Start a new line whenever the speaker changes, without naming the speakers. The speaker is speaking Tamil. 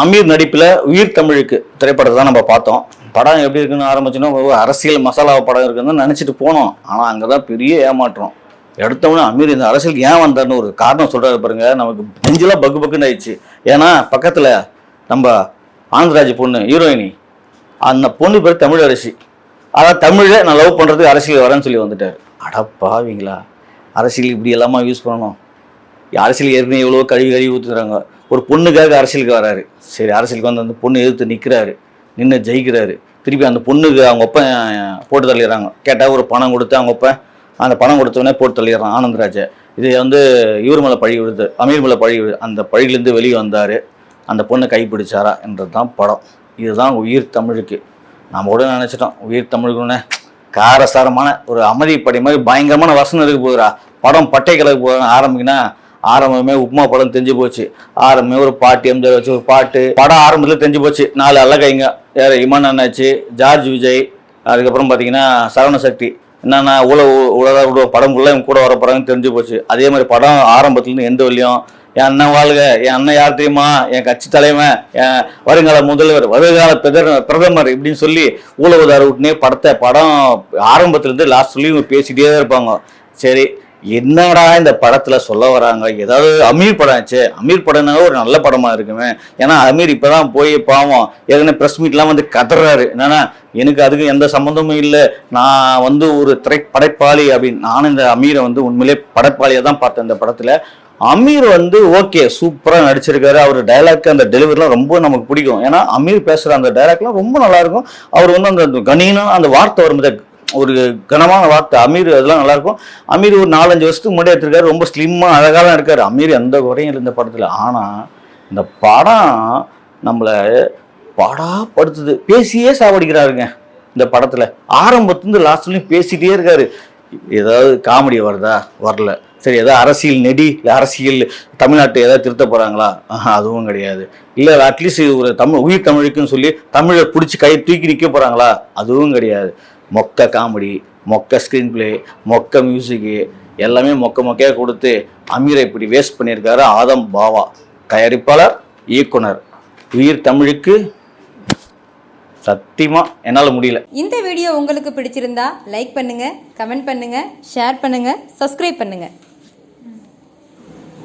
அமீர் நடிப்பில் உயிர் தமிழுக்கு திரைப்படத்தை தான் நம்ம பார்த்தோம். படம் எப்படி இருக்குன்னு ஆரம்பிச்சுன்னா அரசியல் மசாலா படம் இருக்குன்னு நினச்சிட்டு போனோம். ஆனால் அங்கே தான் பெரிய ஏமாற்றம். எடுத்தவொடனே அமீர் இந்த அரசியலுக்கு ஏன் வந்தார்னு ஒரு காரணம் சொல்கிறாரு பாருங்க. நமக்கு நெஞ்செல்லாம் பக்கு பக்குன்னு ஆயிடுச்சு. ஏன்னா பக்கத்தில் நம்ம ஆனந்தராஜ் பொண்ணு ஹீரோயினி, அந்த பொண்ணு பேர் தமிழரசி. அதான் தமிழை நான் லவ் பண்ணுறதுக்கு அரசியல் வரேன்னு சொல்லி வந்துட்டார். அடப்பாவீங்களா, அரசியல் இப்படி எல்லாமா யூஸ் பண்ணணும்? அரசியல் ஏற்கனவே எவ்வளோ கழுவி ஊற்றுறாங்க. ஒரு பொண்ணுக்காக அரசியலுக்கு வராரு. சரி, அரசியலுக்கு வந்து அந்த பொண்ணு எதிர்த்து நிற்கிறாரு, நின்று ஜெயிக்கிறாரு. திருப்பி அந்த பொண்ணுக்கு அவங்க ஒப்பன் போட்டு தள்ளிடுறாங்க. கேட்டால் ஒரு பணம் கொடுத்து அவங்க ஒப்பன் அந்த பணம் கொடுத்தவொடனே போட்டு தள்ளிடுறான் ஆனந்தராஜை. இது வந்து இவர் மேலே பழி விடுது, அமீர் மேலே பழி விடுது. அந்த பழியிலேருந்து வெளியே வந்தார், அந்த பொண்ணை கைப்பிடிச்சாரா என்றது தான் படம். இதுதான் உயிர் தமிழுக்கு. நம்ம கூட நினச்சிட்டோம் உயிர் தமிழுக்குன்னே காரசாரமான ஒரு அமைதிப்படை மாதிரி பயங்கரமான வசனம் இருக்கு போகுதுரா. படம் பட்டை கலக்கு போக ஆரம்பிக்குன்னா ஆரம்பமே உப்புமா படம் தெரிஞ்சு போச்சு. ஆரம்பமே ஒரு பாட்டு எம்ஜிஆர் வச்சு ஒரு பாட்டு படம் ஆரம்பத்தில் தெரிஞ்சு போச்சு. 4 அல்லகைங்க, வேறு இமான் அண்ணாச்சி, ஜார்ஜ் விஜய், அதுக்கப்புறம் பார்த்தீங்கன்னா சரவணசக்தி, என்னென்னா உலக படம் ஃபுல்லாக இவங்க கூட வர போகிறாங்கன்னு தெரிஞ்சு போச்சு. அதே மாதிரி படம் ஆரம்பத்துலேருந்து எந்த வழியும் என் அண்ணன் வாழ்க, என் அண்ணன் யார் தெரியுமா, என் கட்சி தலைவன், என் வருங்கால முதல்வர், வருங்கால பிரதமர் இப்படின்னு சொல்லி ஊழவுதார விட்டுனே படம் ஆரம்பத்துலேருந்து லாஸ்ட் சொல்லி இவங்க பேசிகிட்டே தான் இருப்பாங்க. சரி, என்னடா இந்த படத்தில் சொல்ல வராங்க? ஏதாவது அமீர் படம் ஆச்சு, அமீர் படம்னால ஒரு நல்ல படமாக இருக்குமே. ஏன்னா அமீர் இப்போ தான் போய் பாவம் ஏற்கனவே ப்ரெஸ் மீட்லாம் வந்து கதறாரு. என்னன்னா எனக்கு அதுக்கு எந்த சம்மந்தமும் இல்லை, நான் வந்து ஒரு படைப்பாளி அப்படின்னு. நானும் இந்த அமீரை வந்து உண்மையிலே படைப்பாளியாக தான் பார்த்தேன். இந்த படத்தில் அமீர் வந்து ஓகே சூப்பராக நடிச்சிருக்காரு. அவர் டைலாக் அந்த டெலிவரிலாம் ரொம்ப நமக்கு பிடிக்கும். ஏன்னா அமீர் பேசுகிற அந்த டைலாக்லாம் ரொம்ப நல்லாயிருக்கும். அவர் வந்து அந்த கணீனம் அந்த வார்த்தை வரும்போது ஒரு கனமான வார்த்தை அமீர், அதெல்லாம் நல்லாயிருக்கும். அமீர் ஒரு 4-5 வருஷத்துக்கு முன்னாடி எடுத்திருக்காரு. ரொம்ப ஸ்லிம்மாக அழகாக தான் இருக்கார் அமீர், எந்த குறையும் இல்லை இந்த படத்தில். ஆனால் இந்த படம் நம்மளை படாப்படுத்துது. பேசியே சாவடிக்கிறாருங்க இந்த படத்தில். ஆரம்பத்துலேருந்து லாஸ்ட்லேயும் பேசிகிட்டே இருக்காரு. ஏதாவது காமெடி வருதா? வரல. சரி, ஏதாவது அரசியல் நெடி, இல்லை அரசியல் தமிழ்நாட்டை ஏதாவது திருத்த போகிறாங்களா? அதுவும் கிடையாது. இல்லை அட்லீஸ்ட் ஒரு உயிர் தமிழுக்குன்னு சொல்லி தமிழை பிடிச்சி கை தூக்கி நிற்க போகிறாங்களா? அதுவும் கிடையாது. மொக்க காமெடி, மொக்க ஸ்க்ரீன் பிளே, மொக்க மியூசிக்கு, எல்லாமே மொக்கையாக கொடுத்து அமீரை இப்படி வேஸ்ட் பண்ணியிருக்காரு ஆதம் பாவா. தயாரிப்பாளர், இயக்குனர். உயிர் தமிழுக்கு சத்தியமா என்னால் முடியல.
இந்த வீடியோ உங்களுக்கு பிடிச்சிருந்தா லைக் பண்ணுங்க, கமெண்ட் பண்ணுங்க, ஷேர் பண்ணுங்க, சப்ஸ்கிரைப் பண்ணுங்க.